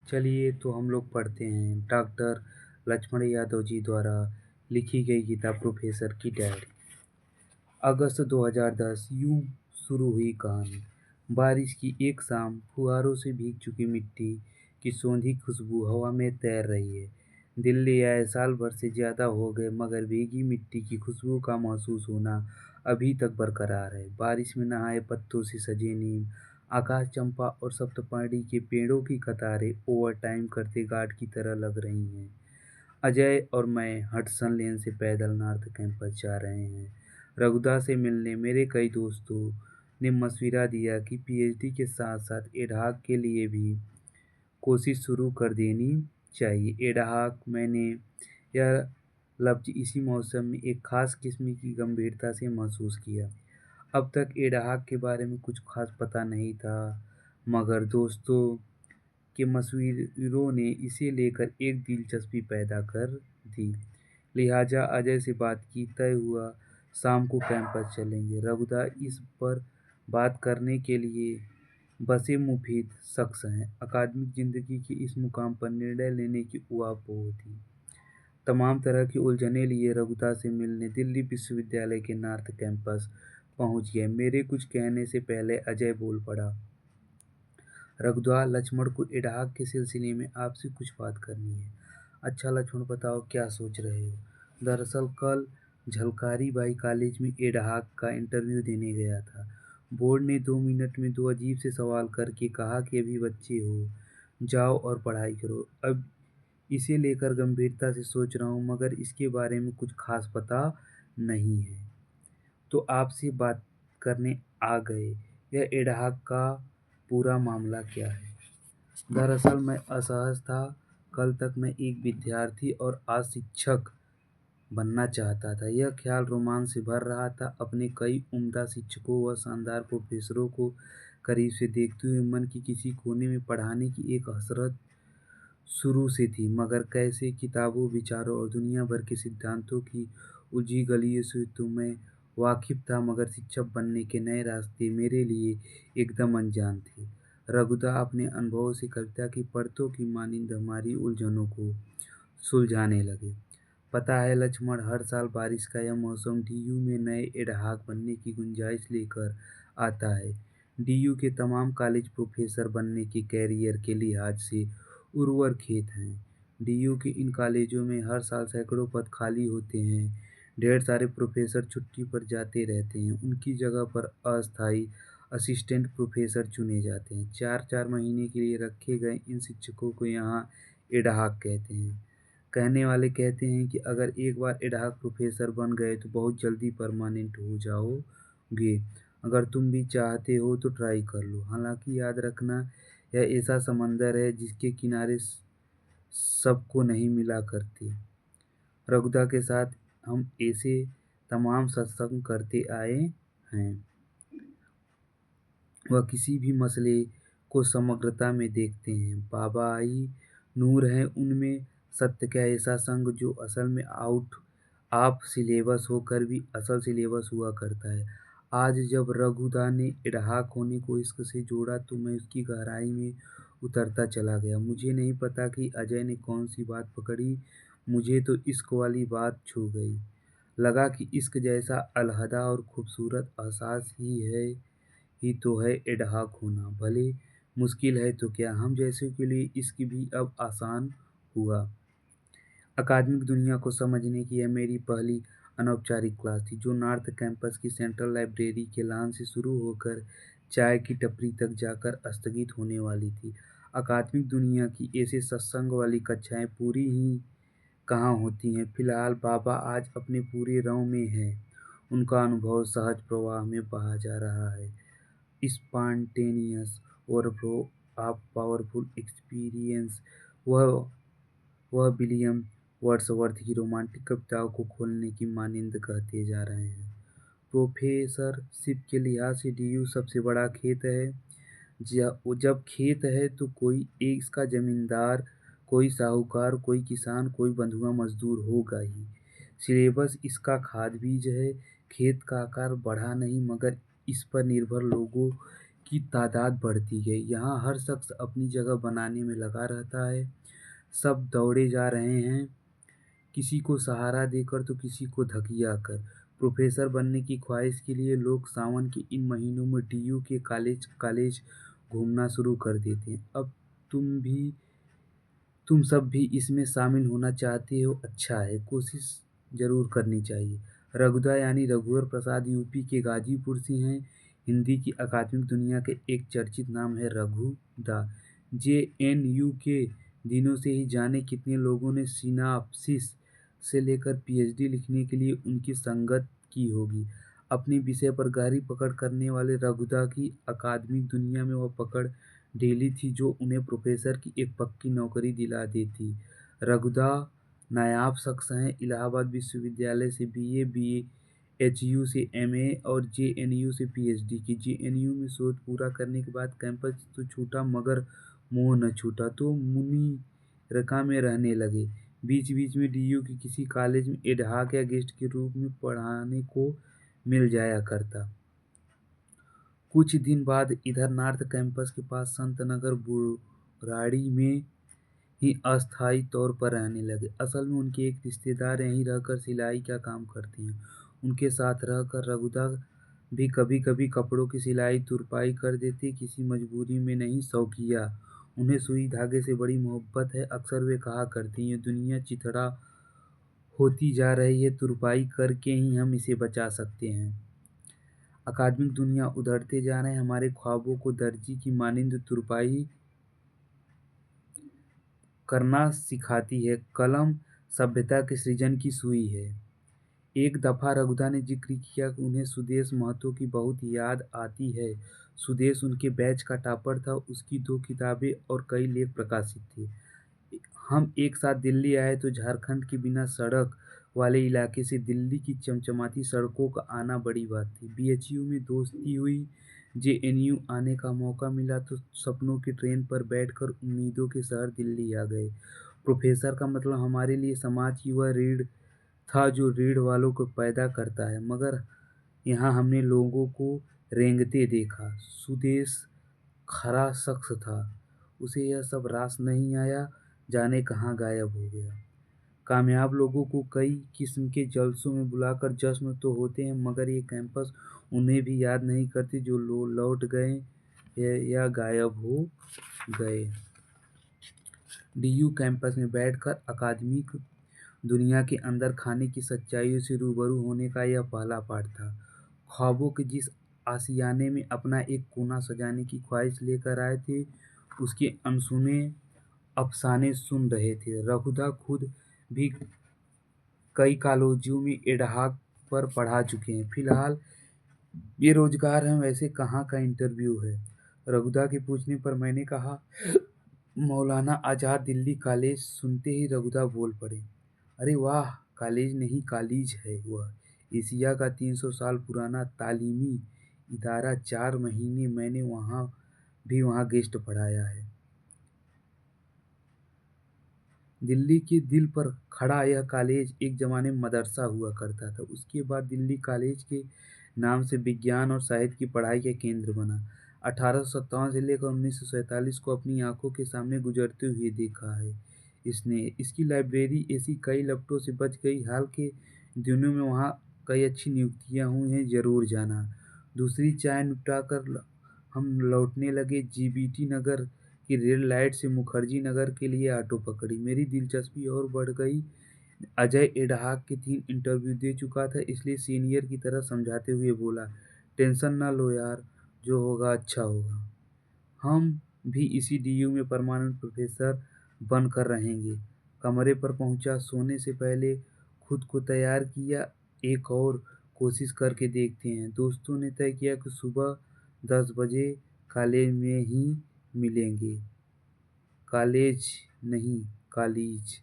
चलिए तो हम लोग पढ़ते हैं डॉक्टर लक्ष्मण यादव जी द्वारा लिखी गई किताब प्रोफेसर की डायरी। अगस्त 2010 यूं शुरू हुई कहानी। बारिश की एक शाम, फुहारों से भीग चुकी मिट्टी की सोंधी खुशबू हवा में तैर रही है। दिल्ली आए साल भर से ज़्यादा हो गए, मगर भीगी मिट्टी की खुशबू का महसूस होना अभी तक बरकरार है। बारिश में नहाए पत्तों से सजे नीम, आकाश चंपा और सप्तपर्णी के पेड़ों की कतारें ओवरटाइम करते गार्ड की तरह लग रही हैं। अजय और मैं हडसन लेन से पैदल नॉर्थ कैंपस जा रहे हैं। रघुदा से मिलने मेरे कई दोस्तों ने मशविरा दिया कि पीएचडी के साथ साथ एडहॉक के लिए भी कोशिश शुरू कर देनी चाहिए। एडहॉक, मैंने यह लफ्ज़ इसी मौसम में एक ख़ास किस्म की गंभीरता से महसूस किया। अब तक एडहॉक के बारे में कुछ ख़ास पता नहीं था, मगर दोस्तों के मशविरों ने इसे लेकर एक दिलचस्पी पैदा कर दी। लिहाजा अजय से बात की, तय हुआ शाम को कैंपस चलेंगे। रघुदा इस पर बात करने के लिए बसे मुफीद शख्स हैं। अकादमिक ज़िंदगी के इस मुकाम पर निर्णय लेने की उहापोह थी। तमाम तरह की उलझनें लिए रघुदा से मिलने दिल्ली विश्वविद्यालय के नॉर्थ कैंपस पहुंच गए। मेरे कुछ कहने से पहले अजय बोल पड़ा। रघुदा, लक्ष्मण को एडहॉक के सिलसिले में आपसे कुछ बात करनी है। अच्छा लक्ष्मण, बताओ क्या सोच रहे हो? दरअसल कल झलकारी बाई कॉलेज में एडहॉक का इंटरव्यू देने गया था। बोर्ड ने 2 मिनट में 2 अजीब से सवाल करके कहा कि अभी बच्चे हो, जाओ और पढ़ाई करो। अब इसे लेकर गंभीरता से सोच रहा हूँ, मगर इसके बारे में कुछ खास पता नहीं है, तो आपसे बात करने आ गए। यह एडहॉक का पूरा मामला क्या है? दरअसल मैं असहज था। कल तक मैं एक विद्यार्थी और आज शिक्षक बनना चाहता था। यह ख्याल रोमांच से भर रहा था। अपने कई उम्दा शिक्षकों व शानदार प्रोफेसरों को करीब से देखते हुए मन की किसी कोने में पढ़ाने की एक हसरत शुरू से थी, मगर कैसे किताबों, विचारों और दुनिया भर के सिद्धांतों की उलझी गलियों से तो मैं वाकिफ था, मगर शिक्षक बनने के नए रास्ते मेरे लिए एकदम अनजान थे। रघुदा अपने अनुभवों से कविता की परतों की मानिंद हमारी उलझनों को सुलझाने लगे। पता है लक्ष्मण, हर साल बारिश का यह मौसम डीयू में नए एडहॉक बनने की गुंजाइश लेकर आता है। डीयू के तमाम कॉलेज प्रोफेसर बनने के कैरियर के लिहाज से उर्वर खेत हैं। डीयू के इन कॉलेजों में हर साल सैकड़ों पद खाली होते हैं। ढेर सारे प्रोफेसर छुट्टी पर जाते रहते हैं। उनकी जगह पर अस्थायी असिस्टेंट प्रोफेसर चुने जाते हैं। 4-4 महीने के लिए रखे गए इन शिक्षकों को यहाँ एडहॉक कहते हैं। कहने वाले कहते हैं कि अगर एक बार एडहॉक प्रोफेसर बन गए तो बहुत जल्दी परमानेंट हो जाओगे। अगर तुम भी चाहते हो तो ट्राई कर लो। हालांकि याद रखना, यह ऐसा समंदर है जिसके किनारे सबको नहीं मिला करते। रघुदा के साथ हम ऐसे तमाम सत्संग करते आए हैं। वह किसी भी मसले को समग्रता में देखते हैं। बाबा ही नूर हैं उनमें। सत्य का ऐसा संग जो असल में आउट ऑफ सिलेबस होकर भी असल सिलेबस हुआ करता है। आज जब रघुदा ने एडहॉक होने को इश्क से जोड़ा तो मैं उसकी गहराई में उतरता चला गया। मुझे नहीं पता कि अजय ने कौन सी बात पकड़ी, मुझे तो इश्क वाली बात छू गई। लगा कि इश्क जैसा अलहदा और खूबसूरत एहसास ही तो है एडहॉक होना। भले मुश्किल है तो क्या, हम जैसों के लिए इश्क भी अब आसान हुआ। अकादमिक दुनिया को समझने की यह मेरी पहली अनौपचारिक क्लास थी, जो नॉर्थ कैंपस की सेंट्रल लाइब्रेरी के लॉन से शुरू होकर चाय की टपरी तक जाकर स्थगित होने वाली थी। अकादमिक दुनिया की ऐसे सत्संग वाली कक्षाएं पूरी ही कहाँ होती हैं। फिलहाल बाबा आज अपने पूरे रौं में हैं। उनका अनुभव सहज प्रवाह में बहा जा रहा है। Spontaneous overflow of powerful experience. वह वह विलियम वर्ड्सवर्थ की रोमांटिक कविताओं को खोलने की मानिंद कहते जा रहे हैं। प्रोफेसरशिप के लिहाज से डीयू सबसे बड़ा खेत है। जब खेत है तो कोई एक इसका जमींदार, कोई साहूकार, कोई किसान, कोई बंधुआ मजदूर होगा ही। सिलेबस इसका खाद बीज है। खेत का आकार बढ़ा नहीं, मगर इस पर निर्भर लोगों की तादाद बढ़ती गई। यहाँ हर शख्स अपनी जगह बनाने में लगा रहता है। सब दौड़े जा रहे हैं, किसी को सहारा देकर तो किसी को धकिया कर। प्रोफेसर बनने की ख्वाहिश के लिए लोग सावन के इन महीनों में डीयू के कॉलेज कॉलेज घूमना शुरू कर देते हैं। अब तुम सब भी इसमें शामिल होना चाहते हो, अच्छा है, कोशिश ज़रूर करनी चाहिए। रघुदा यानी रघुवर प्रसाद यूपी के गाजीपुर से हैं। हिंदी की अकादमिक दुनिया के एक चर्चित नाम है रघुदा। जेएनयू के दिनों से ही जाने कितने लोगों ने सिनॉप्सिस से लेकर पीएचडी लिखने के लिए उनकी संगत की होगी। अपने विषय पर गहरी पकड़ करने वाले रघुदा की अकादमिक दुनिया में वह पकड़ ढीली थी जो उन्हें प्रोफेसर की एक पक्की नौकरी दिला देती। रघुदा नायाब शख्स हैं। इलाहाबाद विश्वविद्यालय से बीए, बीएचयू से एमए और जेएनयू से पीएचडी की। जेएनयू में शोध पूरा करने के बाद कैंपस तो छूटा मगर मोह न छूटा, तो मुनीरका में रहने लगे। बीच बीच में डीयू के किसी कॉलेज में एडहॉक या गेस्ट के रूप में पढ़ाने को मिल जाया करता। कुछ दिन बाद इधर नॉर्थ कैंपस के पास संत नगर बुराड़ी में ही अस्थायी तौर पर रहने लगे। असल में उनके एक रिश्तेदार यहीं रहकर सिलाई का काम करते हैं। उनके साथ रहकर रघुदा भी कभी कभी कपड़ों की सिलाई तुरपाई कर देते, किसी मजबूरी में नहीं, शौकिया। उन्हें सुई धागे से बड़ी मोहब्बत है। अक्सर वे कहा करती हैं, दुनिया चिथड़ा होती जा रही है, तुरपाई करके ही हम इसे बचा सकते हैं। अकादमिक दुनिया उधड़ते जा रहे हैं, हमारे ख्वाबों को दर्जी की मानिंद तुरपाई करना सिखाती है। कलम सभ्यता के सृजन की सुई है। एक दफ़ा रघुदा ने जिक्र किया कि उन्हें सुदेश महतो की बहुत याद आती है। सुदेश उनके बैच का टॉपर था। उसकी 2 किताबें और कई लेख प्रकाशित थे। हम एक साथ दिल्ली आए तो झारखंड के बिना सड़क वाले इलाके से दिल्ली की चमचमाती सड़कों का आना बड़ी बात थी। बीएचयू में दोस्ती हुई। जेएनयू आने का मौका मिला तो सपनों की ट्रेन पर बैठकर उम्मीदों के शहर दिल्ली आ गए। प्रोफेसर का मतलब हमारे लिए समाज की वह रीढ़ था जो रीढ़ वालों को पैदा करता है, मगर यहाँ हमने लोगों को रेंगते देखा। सुदेश खरा शख्स था, उसे यह सब रास नहीं आया, जाने कहाँ गायब हो गया। कामयाब लोगों को कई किस्म के जलसों में बुलाकर जश्न तो होते हैं, मगर ये कैंपस उन्हें भी याद नहीं करती जो लौट गए या गायब हो गए। डीयू कैंपस में बैठकर अकादमिक दुनिया के अंदर खाने की सच्चाइयों से रूबरू होने का यह पहला पाठ था। ख्वाबों के जिस आशियाने में अपना एक कोना सजाने की ख्वाहिश लेकर आए थे, उसके अनसुने अफसाने सुन रहे थे। रघुदा खुद भी कई कॉलेजों में एडहॉक पर पढ़ा चुके हैं। फिलहाल बेरोजगार हैं। वैसे कहाँ का इंटरव्यू है? रघुदा के पूछने पर मैंने कहा, मौलाना आज़ाद दिल्ली कॉलेज। सुनते ही रघुदा बोल पड़े, अरे वाह, कॉलेज नहीं कॉलेज है वह। एशिया का 300 साल पुराना तालीमी इदारा। 4 महीने मैंने वहाँ गेस्ट पढ़ाया है। दिल्ली के दिल पर खड़ा यह कॉलेज एक ज़माने में मदरसा हुआ करता था। उसके बाद दिल्ली कॉलेज के नाम से विज्ञान और साहित्य की पढ़ाई का केंद्र बना। 1857 से लेकर 1947 को अपनी आंखों के सामने गुजरते हुए देखा है इसने। इसकी लाइब्रेरी ऐसी कई लपटों से बच गई। हाल के दिनों में वहाँ कई अच्छी नियुक्तियाँ हुई हैं, ज़रूर जाना। दूसरी चाय निपटाकर हम लौटने लगे। जीबीटी नगर की रेड लाइट से मुखर्जी नगर के लिए ऑटो पकड़ी। मेरी दिलचस्पी और बढ़ गई। अजय एडहॉक के 3 इंटरव्यू दे चुका था, इसलिए सीनियर की तरह समझाते हुए बोला, टेंशन ना लो यार, जो होगा अच्छा होगा। हम भी इसी डीयू में परमानेंट प्रोफेसर बन कर रहेंगे। कमरे पर पहुंचा। सोने से पहले खुद को तैयार किया। एक और कोशिश करके देखते हैं। दोस्तों ने तय किया कि सुबह 10 बजे कॉलेज में ही मिलेंगे। कॉलेज नहीं, कॉलेज।